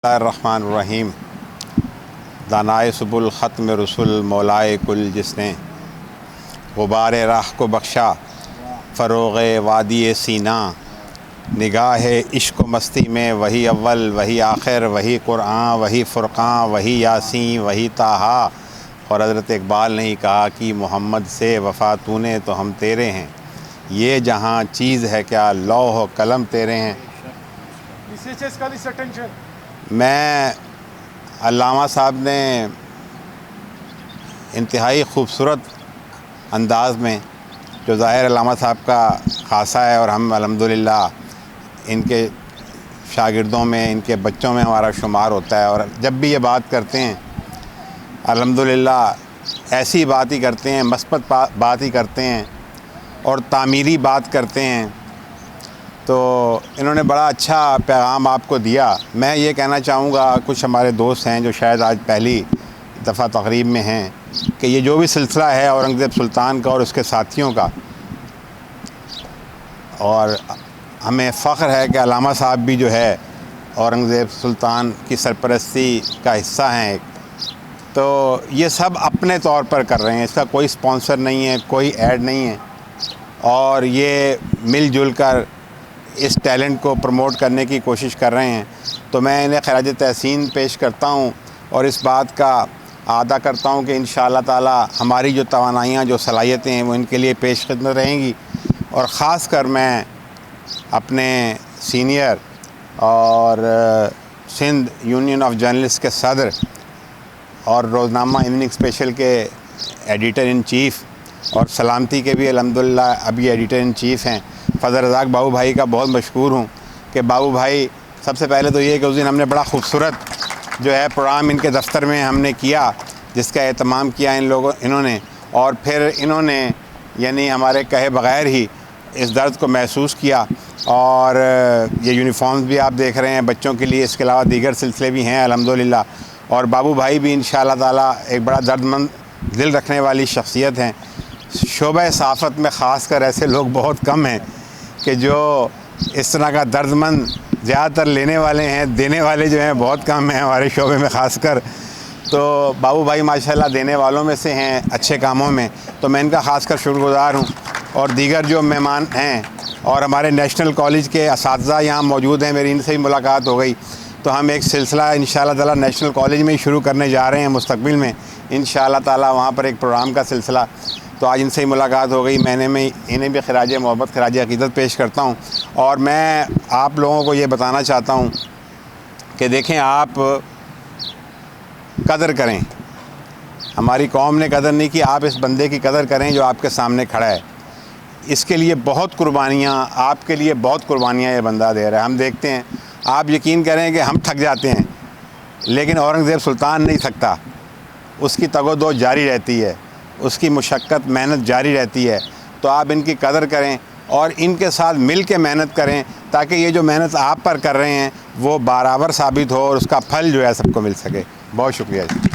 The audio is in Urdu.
الرحمن الرحیم دانائے سب الختم رسول مولائے کل جس نے غبار راہ کو بخشا فروغ وادی سینہ نگاہ عشق و مستی میں وہی اول وہی آخر وہی قرآن وہی فرقان وہی یاسین وہی طٰہٰ۔ اور حضرت اقبال نے ہی کہا کہ محمد سے وفا تو نے تو ہم تیرے ہیں، یہ جہاں چیز ہے کیا لوح و قلم تیرے ہیں۔ میں علامہ صاحب نے انتہائی خوبصورت انداز میں، جو ظاہر علامہ صاحب کا خاصہ ہے اور ہم الحمدللہ ان کے شاگردوں میں، ان کے بچوں میں ہمارا شمار ہوتا ہے، اور جب بھی یہ بات کرتے ہیں الحمدللہ ایسی بات ہی کرتے ہیں، مثبت بات ہی کرتے ہیں اور تعمیری بات کرتے ہیں۔ تو انہوں نے بڑا اچھا پیغام آپ کو دیا۔ میں یہ کہنا چاہوں گا، کچھ ہمارے دوست ہیں جو شاید آج پہلی دفعہ تقریب میں ہیں، کہ یہ جو بھی سلسلہ ہے اورنگزیب سلطان کا اور اس کے ساتھیوں کا، اور ہمیں فخر ہے کہ علامہ صاحب بھی جو ہے اورنگزیب سلطان کی سرپرستی کا حصہ ہیں، تو یہ سب اپنے طور پر کر رہے ہیں، اس کا کوئی سپانسر نہیں ہے، کوئی ایڈ نہیں ہے، اور یہ مل جل کر اس ٹیلنٹ کو پروموٹ کرنے کی کوشش کر رہے ہیں۔ تو میں انہیں خراج تحسین پیش کرتا ہوں اور اس بات کا اعادہ کرتا ہوں کہ انشاءاللہ تعالی ہماری جو توانائیاں، جو صلاحیتیں ہیں، وہ ان کے لیے پیش خدمت رہیں گی۔ اور خاص کر میں اپنے سینئر اور سندھ یونین آف جرنلسٹ کے صدر اور روزنامہ ایوننگ اسپیشل کے ایڈیٹر ان چیف اور سلامتی کے بھی الحمدللہ ابھی ایڈیٹر ان چیف ہیں فضل رزاق بابو بھائی کا بہت مشکور ہوں کہ بابو بھائی، سب سے پہلے تو یہ کہ اس دن ہم نے بڑا خوبصورت جو ہے پروگرام ان کے دفتر میں ہم نے کیا، جس کا اہتمام کیا انہوں نے، اور پھر انہوں نے یعنی ہمارے کہے بغیر ہی اس درد کو محسوس کیا، اور یہ یونیفارمز بھی آپ دیکھ رہے ہیں بچوں کے لیے، اس کے علاوہ دیگر سلسلے بھی ہیں الحمدللہ۔ اور بابو بھائی بھی انشاءاللہ تعالی ایک بڑا درد مند دل رکھنے والی شخصیت ہیں۔ شعبہ صحافت میں خاص کر ایسے لوگ بہت کم ہیں کہ جو اس طرح کا درد مند زیادہ تر لینے والے ہیں، دینے والے جو ہیں بہت کم ہیں ہمارے شعبے میں خاص کر۔ تو بابو بھائی ماشاءاللہ دینے والوں میں سے ہیں اچھے کاموں میں، تو میں ان کا خاص کر شکر گزار ہوں۔ اور دیگر جو مہمان ہیں اور ہمارے نیشنل کالج کے اساتذہ یہاں موجود ہیں، میری ان سے بھی ملاقات ہو گئی، تو ہم ایک سلسلہ انشاءاللہ تعالی نیشنل کالج میں ہی شروع کرنے جا رہے ہیں مستقبل میں انشاءاللہ تعالی، وہاں پر ایک پروگرام کا سلسلہ، تو آج ان سے ہی ملاقات ہو گئی۔ میں انہیں بھی خراج محبت، خراج عقیدت پیش کرتا ہوں، اور میں آپ لوگوں کو یہ بتانا چاہتا ہوں کہ دیکھیں، آپ قدر کریں، ہماری قوم نے قدر نہیں کی، آپ اس بندے کی قدر کریں جو آپ کے سامنے کھڑا ہے۔ اس کے لیے بہت قربانیاں، آپ کے لیے بہت قربانیاں یہ بندہ دے رہا ہے، ہم دیکھتے ہیں۔ آپ یقین کریں کہ ہم تھک جاتے ہیں، لیکن اورنگزیب سلطان نہیں تھکتا، اس کی تگ و دو جاری رہتی ہے، اس کی مشقت محنت جاری رہتی ہے۔ تو آپ ان کی قدر کریں اور ان کے ساتھ مل کے محنت کریں، تاکہ یہ جو محنت آپ پر کر رہے ہیں وہ برابر ثابت ہو اور اس کا پھل جو ہے سب کو مل سکے۔ بہت شکریہ جی۔